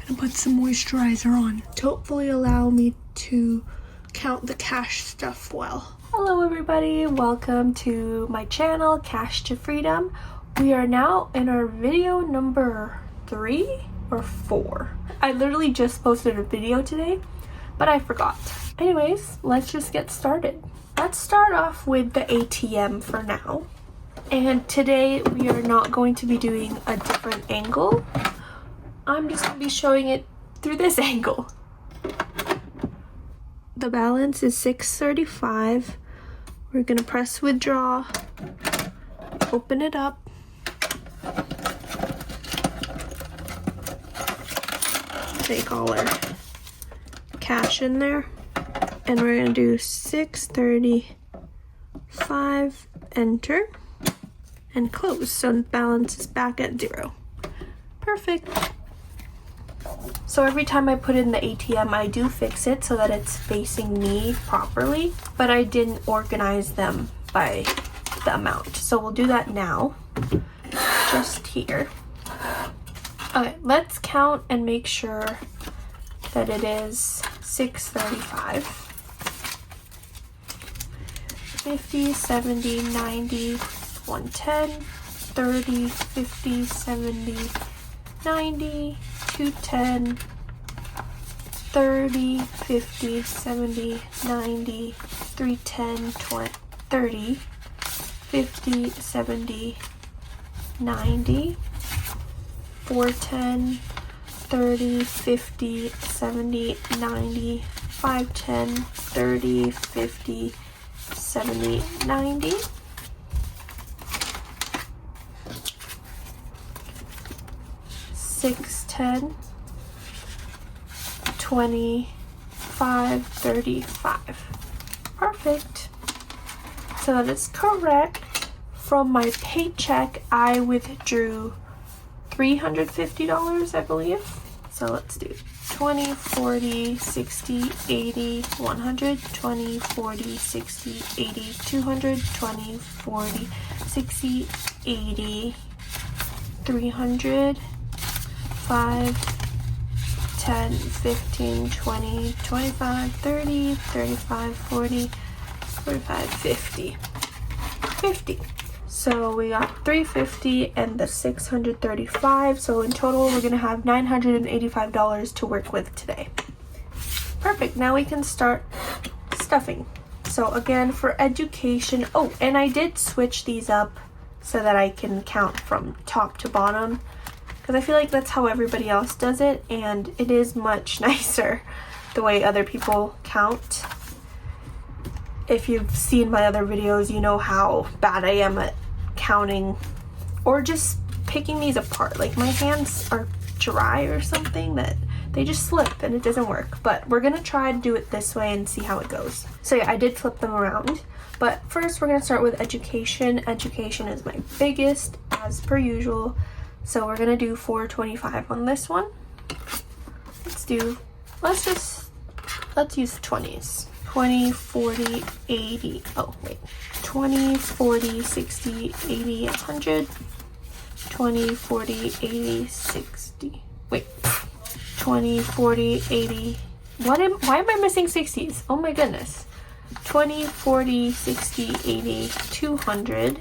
and put some moisturizer on to hopefully allow me to count the cash stuff well. Hello everybody, welcome to my channel, Cash to Freedom. We are now in our video number 3 or 4. I literally just posted a video today, but I forgot. Anyways, let's just get started. Let's start off with the ATM for now. And today we are not going to be doing a different angle. I'm just going to be showing it through this angle. The balance is $635. We're going to press withdraw, open it up. Take all our cash in there, and we're gonna do $635, enter, and close. So the balance is back at 0. Perfect. So every time I put in the ATM, I do fix it so that it's facing me properly, but I didn't organize them by the amount. So we'll do that now, just here. Okay, let's count and make sure that it is $635. 50, 70, 90, 110, 30, 50, 70, 90, 210, 30, 50, 70, 90, 310, 20, 30, 50, 70, 90, 410, 30, 50, 70, 90, 510, 30, 50, 70, 90. 610, 25, 35. Perfect. So that is correct. From my paycheck, I withdrew $350, I believe. So let's do 20, 40, 60, 80, 100, 20, 40, 60, 80, 200, 20, 40, 60, 80, 300, 5, 10, 15, 20, 25, 30, 35, 40, 45, 50. 50. So we got $350 and the $635. So in total, we're gonna have $985 to work with today. Perfect. Now we can start stuffing. So again, for education, oh, and I did switch these up so that I can count from top to bottom, because I feel like that's how everybody else does it, and it is much nicer the way other people count. If you've seen my other videos, you know how bad I am at counting or just picking these apart. Like, my hands are dry or something that they just slip and it doesn't work. But we're gonna try to do it this way and see how it goes. So yeah, I did flip them around. But first we're gonna start with education. Education is my biggest, as per usual. So we're gonna do $425 on this one. Let's use 20s. 20, 40, 80, oh wait, 20, 40, 60, 80, 100, 20, 40, 80, 60, wait, 20, 40, 80, why am I missing 60s? Oh my goodness. 20, 40, 60, 80, 200,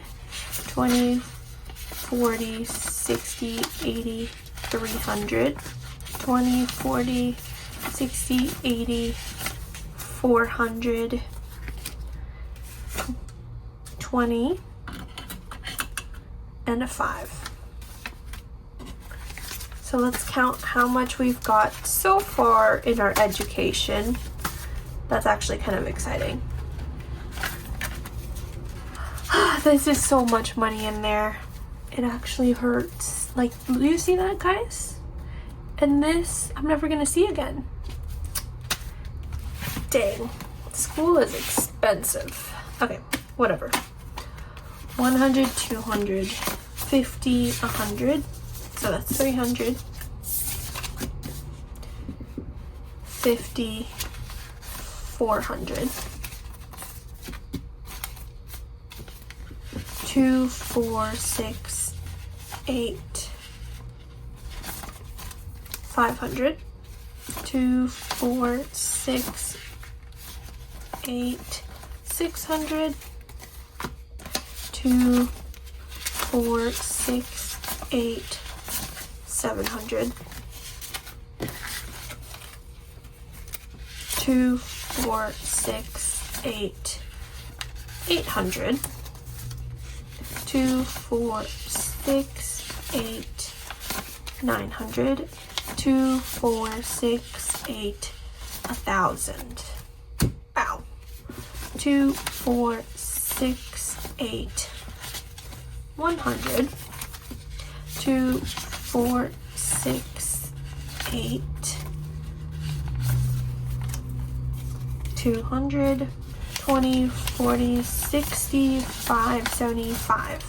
20, 40, 60, 80, 300, 20, 40, 60, 80, 400, 20, and a 5. So let's count how much we've got so far in our education. That's actually kind of exciting. This is so much money in there. It actually hurts. Like, do you see that, guys? And this, I'm never gonna see again. Dang, school is expensive. Okay, whatever. 100, 200, 50, 100. So that's 300. 50, 400. 2, 4, 6, 8, 500. 2, 4, 6, 8, 600. 2, 4, 6, 8, 700. 2, 4, 6, 8, 800. 2, 4, 6, 8, 900. 2, 4, 6, 8, 1,000. Ow. 2, 4, 6, 8, 100. 2, 4, 6, 8, 200. 20, 40, 60, 5, 75.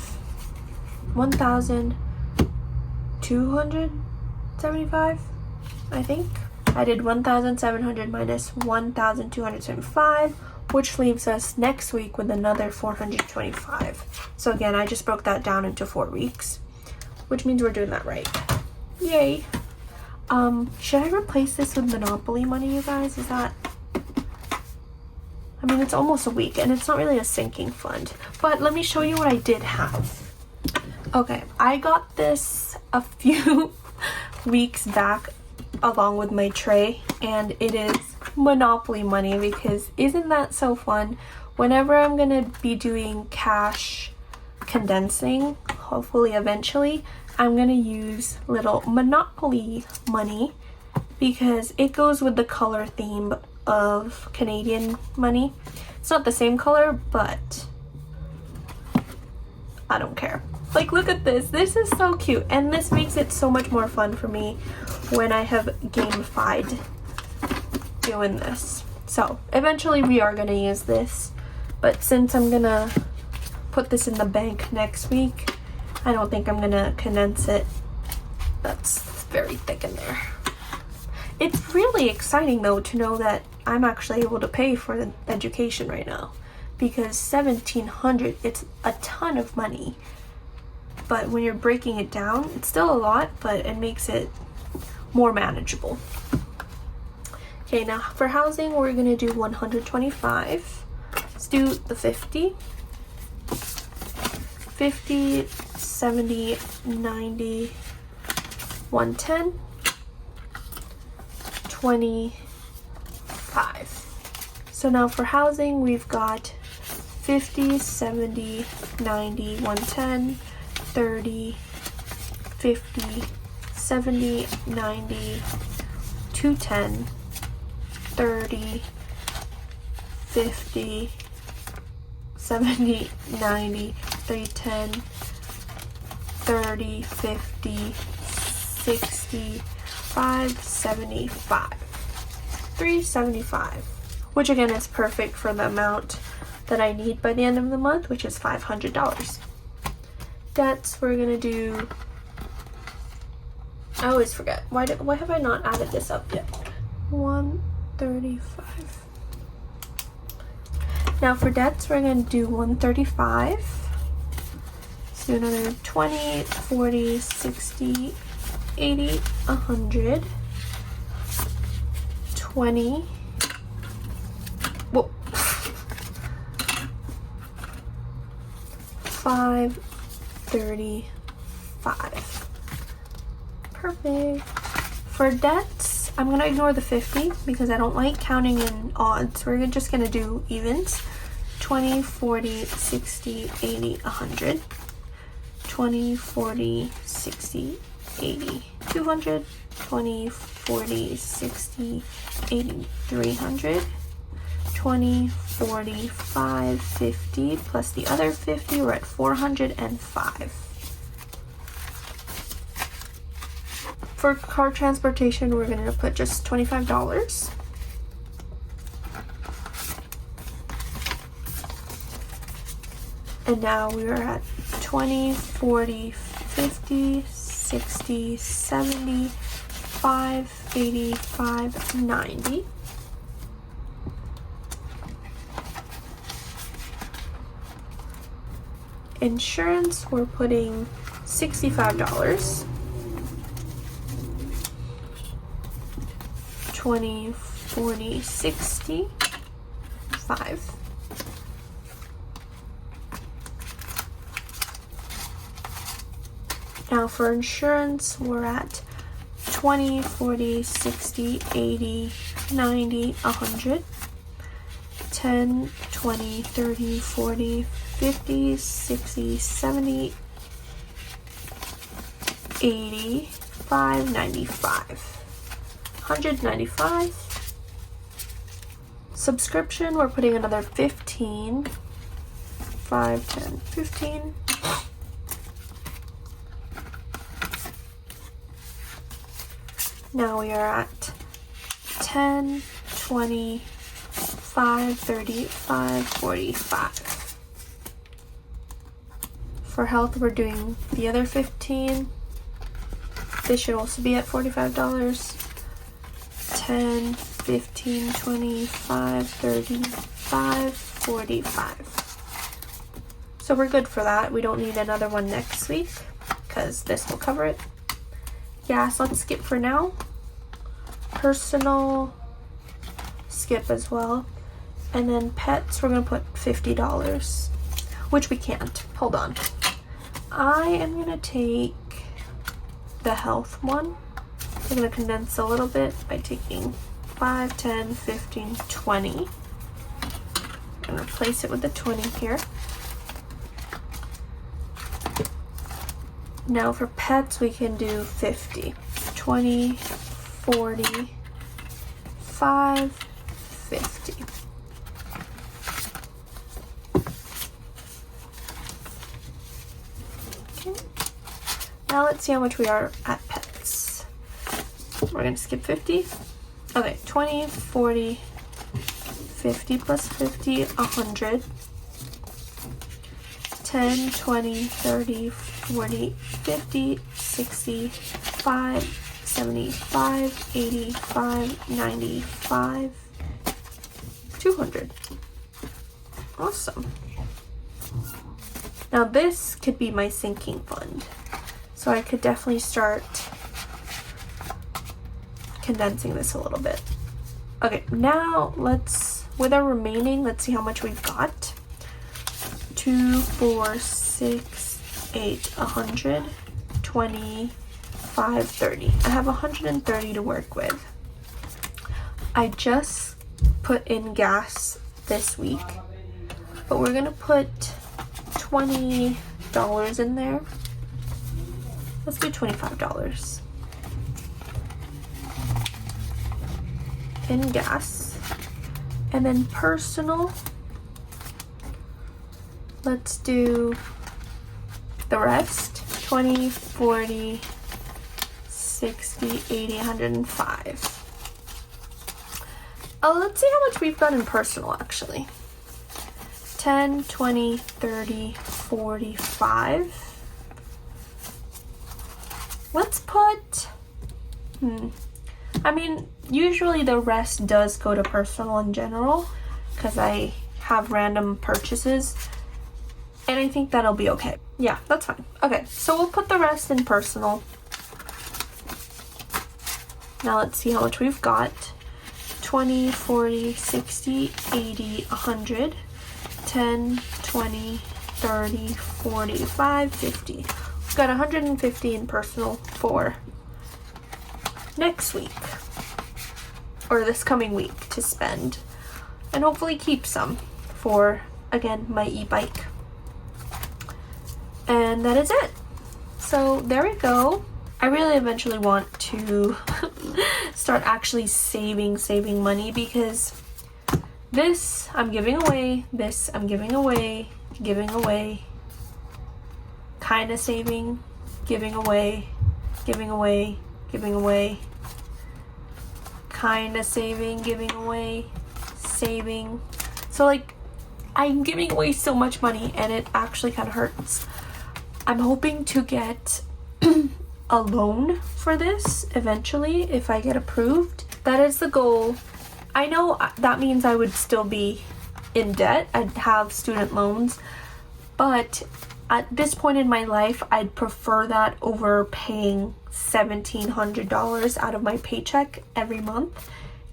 1,275, I think. I did 1,700 minus 1,275, which leaves us next week with another 425. So again, I just broke that down into 4 weeks, which means we're doing that right. Yay. Should I replace this with Monopoly money, you guys? Is that... I mean, it's almost a week, and it's not really a sinking fund. But let me show you what I did have. Okay, I got this a few weeks back along with my tray, and it is Monopoly money, because isn't that so fun? Whenever I'm gonna be doing cash condensing, hopefully eventually, I'm gonna use little Monopoly money because it goes with the color theme of Canadian money. It's not the same color, but I don't care. Like, look at this. This is so cute, and this makes it so much more fun for me when I have gamified doing this. So eventually we are gonna use this, but since I'm gonna put this in the bank next week, I don't think I'm gonna condense it. That's very thick in there. It's really exciting though to know that I'm actually able to pay for the education right now, because $1,700, it's a ton of money. But when you're breaking it down, it's still a lot, but it makes it more manageable. Okay, now for housing, we're gonna do 125. Let's do the 50. 50, 70, 90, 110, 25. So now for housing, we've got 50, 70, 90, 110, 30, 50, 70, 90, 210, 30, 50, 70, 90, 310, 30, 50, 60, 575, 375, which again is perfect for the amount that I need by the end of the month, which is $500. Debts, we're gonna do, I always forget, why have I not added this up yet? 135. Now for debts, we're gonna do 135. Let's do another 20, 40, 60, 80, 100, 20, whoa, 5, 35. Perfect. For debts, I'm gonna ignore the 50 because I don't like counting in odds. We're just gonna do evens. 20, 40, 60, 80, 100. 20, 40, 60, 80, 200. 20, 40, 60, 80, 300. 20, 40, 5, 50, plus the other 50, we're at 405. For car transportation, we're gonna put just $25. And now we are at 20, 40, 50, 60, 70, 5, 85, 90. Insurance, we're putting $65. 20, 40, 60, 5. Now for insurance, we're at 20, 40, 60, 80, 90, 100, 10, 20, 30, 40, 50, 60, 70, 80, 5, 95. 195. Subscription, we're putting another 15. 5, 10, 15. Now we are at 10, 20, 5, 30, 5, 45. For health, we're doing the other 15. This should also be at $45. 10, 15, 25, 35, 45. So we're good for that. We don't need another one next week because this will cover it. Yeah, so let's skip for now. Personal, skip as well. And then pets, we're going to put $50, which we can't. Hold on. I am going to take the health one. I'm going to condense a little bit by taking 5, 10, 15, 20. And replace it with the 20 here. Now for pets, we can do 50. 20, 40, 5, 50. Okay. Now let's see how much we are at pets. We're going to skip 50. Okay, 20, 40, 50 plus 50, 100. 10, 20, 30, 40, 50, 60, 5, 75, 85, 95, 200. Awesome. Now this could be my sinking fund. So I could definitely start condensing this a little bit. Okay, now with our remaining, let's see how much we've got. 2, 4, 6, 8, 100, 20, 5, 30. I have 130 to work with. I just put in gas this week, but we're gonna put $20 in there. Let's do $25 in gas. And then personal, let's do the rest. 20, 40, 60, 80, 105. Oh, let's see how much we've got in personal actually. 10, 20, 30, 45. Let's put, I mean, usually the rest does go to personal in general because I have random purchases and I think that'll be okay. Yeah, that's fine. Okay, so we'll put the rest in personal. Now let's see how much we've got. 20, 40, 60, 80, 100, 10, 20, 30, 45, 50. We've got 150 in personal for next week or this coming week to spend and hopefully keep some for, again, my e-bike. And that is it. So there we go. I really eventually want to start actually saving money because this I'm giving away, this I'm giving away, kind of saving, giving away, kind of saving, giving away, saving. So like I'm giving away so much money and it actually kind of hurts. I'm hoping to get a loan for this eventually if I get approved. That is the goal. I know that means I would still be in debt. I'd have student loans, but at this point in my life, I'd prefer that over paying $1,700 out of my paycheck every month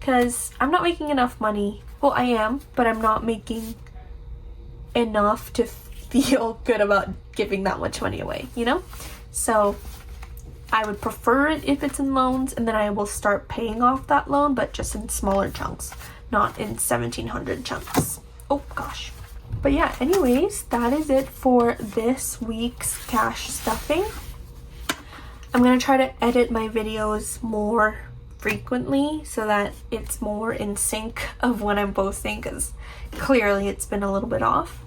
because I'm not making enough money. Well, I am, but I'm not making enough to feel good about giving that much money away, you know? So I would prefer it if it's in loans, and then I will start paying off that loan, but just in smaller chunks, not in 1,700 chunks. Oh gosh. But yeah, anyways, that is it for this week's cash stuffing. I'm gonna try to edit my videos more frequently so that it's more in sync of when I'm posting, because clearly it's been a little bit off.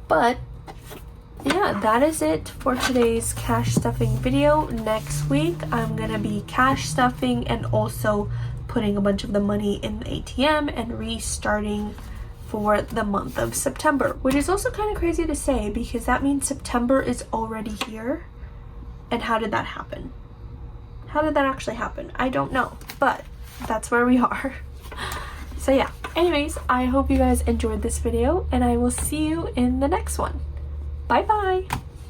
But yeah, that is it for today's cash stuffing video. Next week I'm gonna be cash stuffing and also putting a bunch of the money in the ATM and restarting for the month of September, which is also kind of crazy to say because that means September is already here. And how did that happen? How did that actually happen? I don't know, but that's where we are. So yeah, anyways, I hope you guys enjoyed this video, and I will see you in the next one. Bye bye!